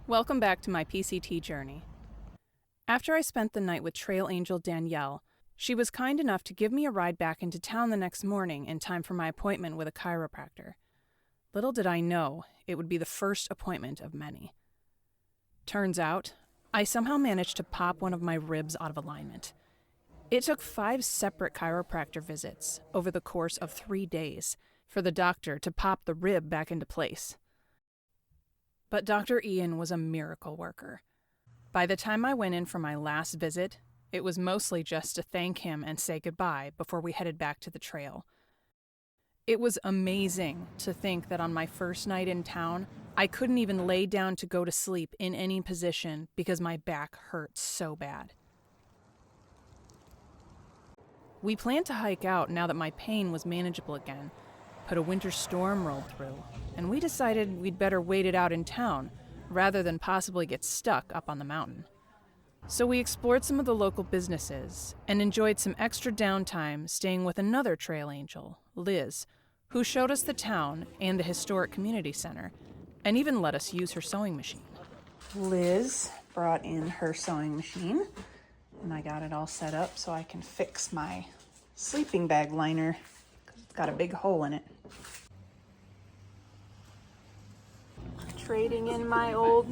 Welcome back to my PCT journey. After I spent the night with trail angel Danielle, she was kind enough to give me a ride back into town the next morning in time for my appointment with a chiropractor. Little did I know it would be the first appointment of many. Turns out, I somehow managed to pop one of my ribs out of alignment. It took 5 separate chiropractor visits over the course of 3 days for the doctor to pop the rib back into place. But Dr. Ian was a miracle worker. By the time I went in for my last visit, it was mostly just to thank him and say goodbye before we headed back to the trail. It was amazing to think that on my first night in town, I couldn't even lay down to go to sleep in any position because my back hurt so bad. We planned to hike out now that my pain was manageable again, but a winter storm rolled through, and we decided we'd better wait it out in town rather than possibly get stuck up on the mountain. So we explored some of the local businesses and enjoyed some extra downtime staying with another trail angel, Liz, who showed us the town and the historic community center and even let us use her sewing machine. Liz brought in her sewing machine and I got it all set up so I can fix my sleeping bag liner because it's got a big hole in it. Trading in my old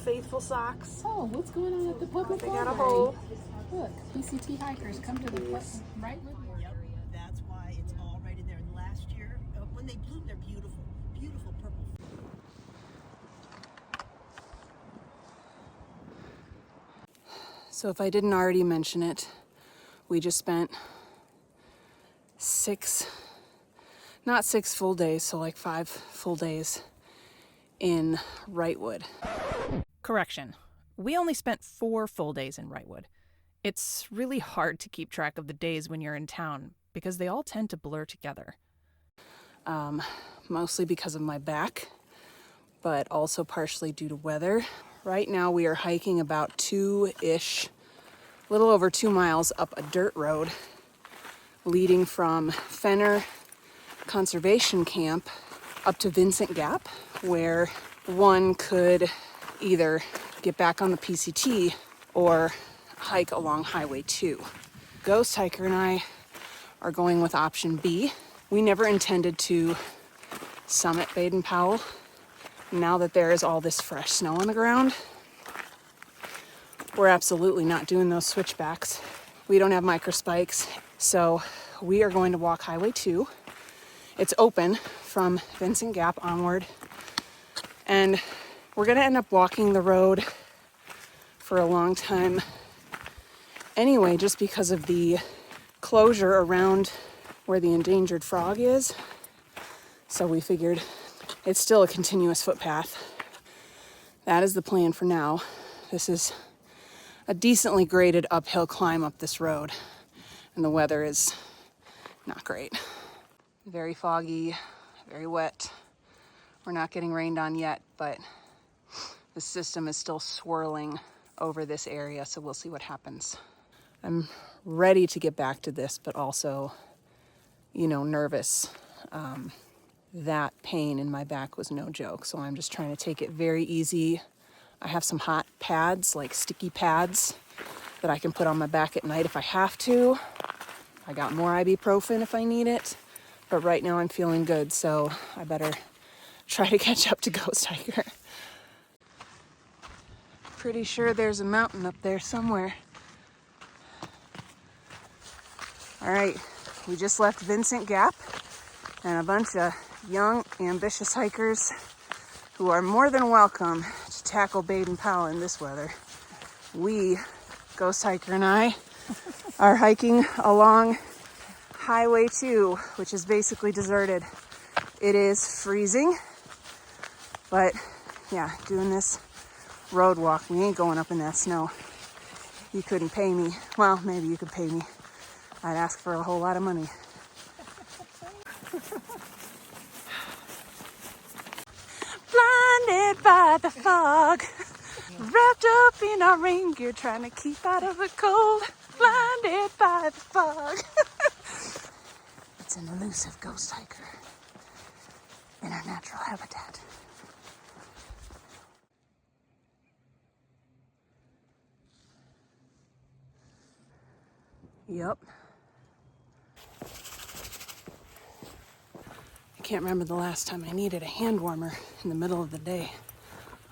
faithful socks. Oh, what's going on at the public They got a library? hole. Look, PCT hikers come to the Wrightwood. Yep, that's why it's all right in there. And last year, when they bloom, they're beautiful, beautiful purple. So if I didn't already mention it, we just spent not 6 full days, so like 5 full days in Wrightwood. Correction, we only spent 4 full days in Wrightwood. It's really hard to keep track of the days when you're in town because they all tend to blur together. Mostly because of my back, but also partially due to weather. Right now we are hiking about 2-ish, a little over 2 miles up a dirt road leading from Fenner Conservation Camp up to Vincent Gap, where one could either get back on the PCT or hike along Highway 2. Ghost Hiker and I are going with option B. We never intended to summit Baden-Powell. Now that there is all this fresh snow on the ground, we're absolutely not doing those switchbacks. We don't have micro spikes, so we are going to walk Highway 2. It's open from Vincent Gap onward, and we're gonna end up walking the road for a long time anyway, just because of the closure around where the endangered frog is. So we figured it's still a continuous footpath. That is the plan for now. This is a decently graded uphill climb up this road, and the weather is not great. Very foggy, very wet. We're not getting rained on yet, but the system is still swirling over this area, so we'll see what happens. I'm ready to get back to this, but also, nervous. That pain in my back was no joke, so I'm just trying to take it very easy. I have some hot pads, like sticky pads, that I can put on my back at night if I have to. I got more ibuprofen if I need it. But right now I'm feeling good, so I better try to catch up to Ghost Hiker. Pretty sure there's a mountain up there somewhere. All right, we just left Vincent Gap, and a bunch of young, ambitious hikers who are more than welcome to tackle Baden-Powell in this weather. We, Ghost Hiker and I, are hiking along Highway 2, which is basically deserted. It is freezing, but yeah, doing this road walk, we ain't going up in that snow. You couldn't pay me. Well, maybe you could pay me. I'd ask for a whole lot of money. Blinded by the fog, wrapped up in our rain gear, trying to keep out of the cold. Blinded by the fog. It's an elusive ghost hiker in our natural habitat. Yep. I can't remember the last time I needed a hand warmer in the middle of the day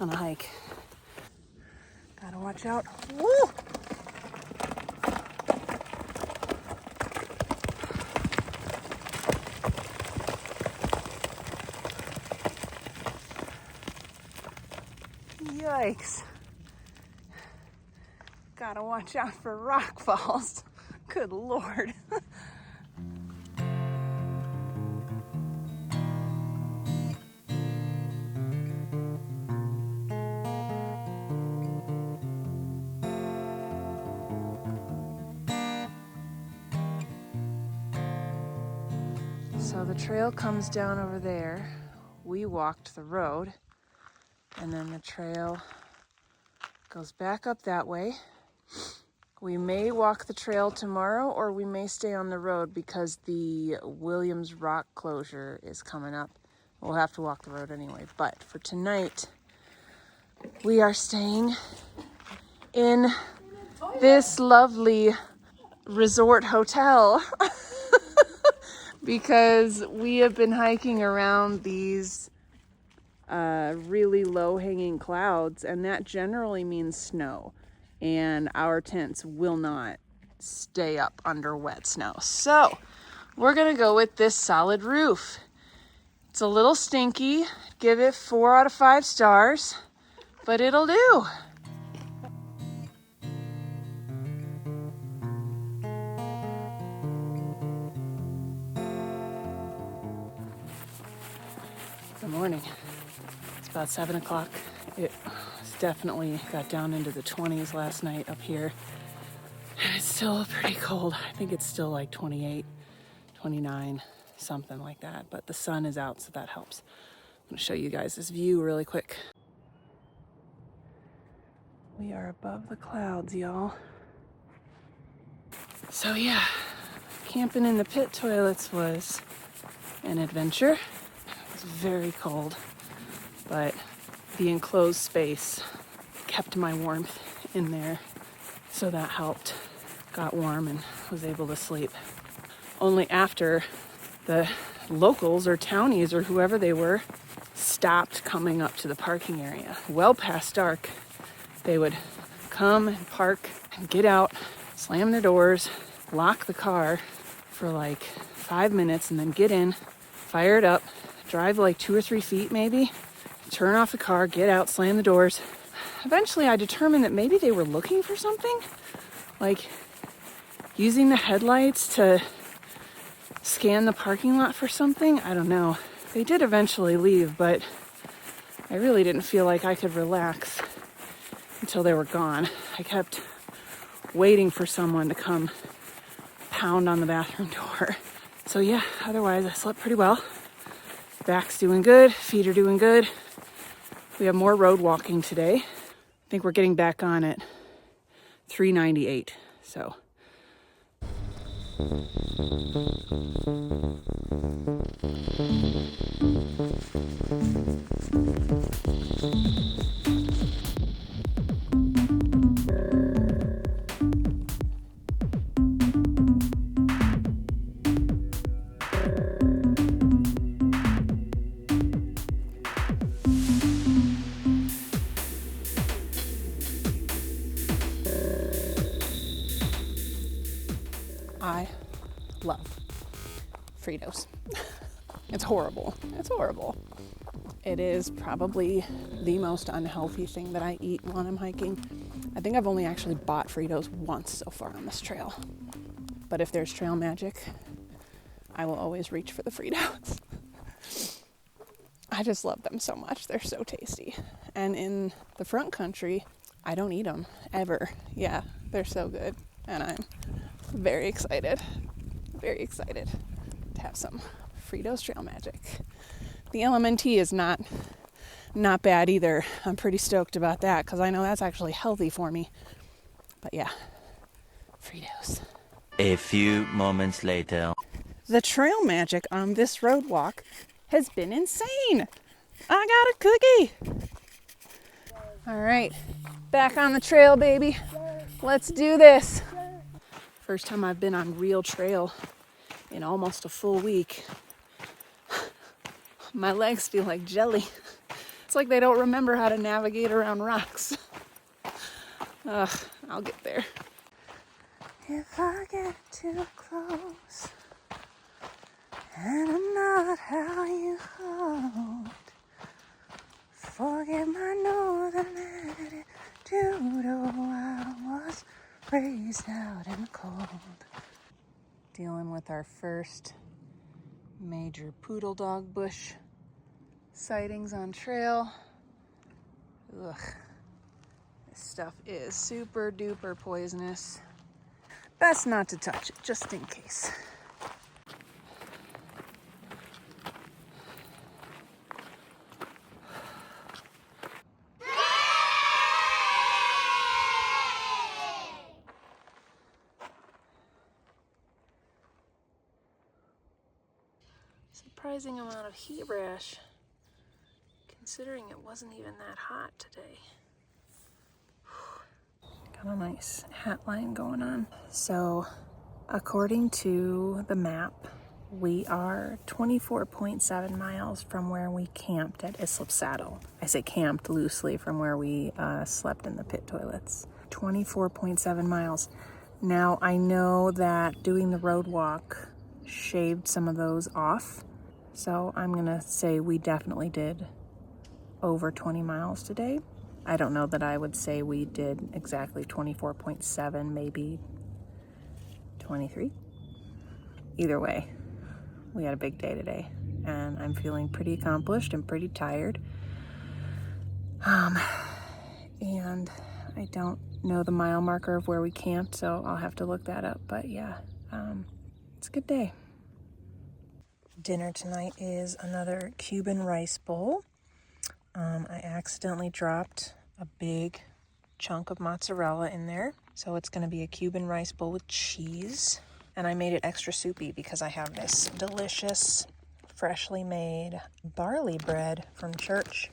on a hike. Gotta watch out. Woo! Yikes. Gotta watch out for rock falls. Good Lord. So the trail comes down over there. We walked the road, and then the trail goes back up that way. We may walk the trail tomorrow, or we may stay on the road because the Williams Rock closure is coming up. We'll have to walk the road anyway, but for tonight, we are staying in this lovely resort hotel because we have been hiking around these really low-hanging clouds, and that generally means snow. And our tents will not stay up under wet snow. So we're gonna go with this solid roof. It's a little stinky. Give it 4 out of 5 stars, but it'll do. Good morning. It's about 7 o'clock. It definitely got down into the 20s last night up here. It's still pretty cold. I think it's still like 28, 29, something like that. But the sun is out, so that helps. I'm going to show you guys this view really quick. We are above the clouds, y'all. So yeah, camping in the pit toilets was an adventure. It was very cold, but the enclosed space kept my warmth in there, so that helped. Got warm and was able to sleep. Only after the locals or townies or whoever they were stopped coming up to the parking area. Well past dark, they would come and park and get out, slam their doors, lock the car for like 5 minutes, and then get in, fire it up, drive like 2 or 3 feet maybe, turn off the car, get out, slam the doors. Eventually I determined that maybe they were looking for something, like using the headlights to scan the parking lot for something. I don't know. They did eventually leave, but I really didn't feel like I could relax until they were gone. I kept waiting for someone to come pound on the bathroom door. So yeah, otherwise I slept pretty well. Back's doing good, feet are doing good. We have more road walking today. I think we're getting back on at 398, so. I love Fritos. It's horrible. It's horrible. It is probably the most unhealthy thing that I eat when I'm hiking. I think I've only actually bought Fritos once so far on this trail. But if there's trail magic, I will always reach for the Fritos. I just love them so much. They're so tasty. And in the front country, I don't eat them ever. Yeah, they're so good. And I'm very excited to have some Fritos Trail Magic. The LMNT is not bad either. I'm pretty stoked about that because I know that's actually healthy for me. But yeah, Fritos. A few moments later. The trail magic on this road walk has been insane. I got a cookie. All right, back on the trail, baby. Let's do this. First time I've been on real trail in almost a full week. My legs feel like jelly. It's like they don't remember how to navigate around rocks. Ugh, I'll get there. If I get too close and I'm not how you hoped, forget my northern attitude. Oh, I was raised out in the cold. Dealing with our first major poodle dog bush sightings on trail. Ugh, this stuff is super duper poisonous. Best not to touch it, just in case. Surprising amount of heat rash, considering it wasn't even that hot today. Got a nice hat line going on. So, according to the map, we are 24.7 miles from where we camped at Islip Saddle. I say camped loosely, from where we slept in the pit toilets. 24.7 miles. Now, I know that doing the road walk shaved some of those off. So I'm gonna say we definitely did over 20 miles today. I don't know that I would say we did exactly 24.7, maybe 23. Either way, we had a big day today and I'm feeling pretty accomplished and pretty tired. And I don't know the mile marker of where we camped, so I'll have to look that up. But yeah, it's a good day. Dinner tonight is another Cuban rice bowl. I accidentally dropped a big chunk of mozzarella in there, so it's going to be a Cuban rice bowl with cheese. And I made it extra soupy because I have this delicious, freshly made barley bread from church.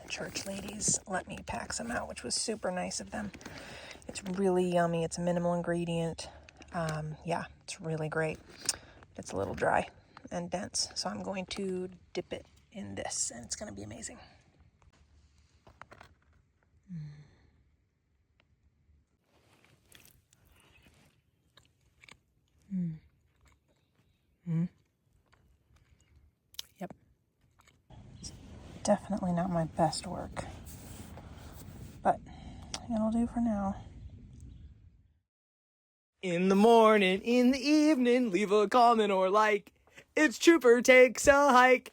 The church ladies let me pack some out, which was super nice of them. It's really yummy. It's a minimal ingredient. Yeah, it's really great. It's a little dry and dense, so I'm going to dip it in this and it's going to be amazing. Yep. It's definitely not my best work, but it'll do for now. In the morning, in the evening, leave a comment or like. It's Trooper takes a hike.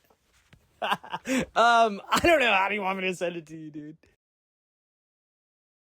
I don't know. How do you want me to send it to you, dude?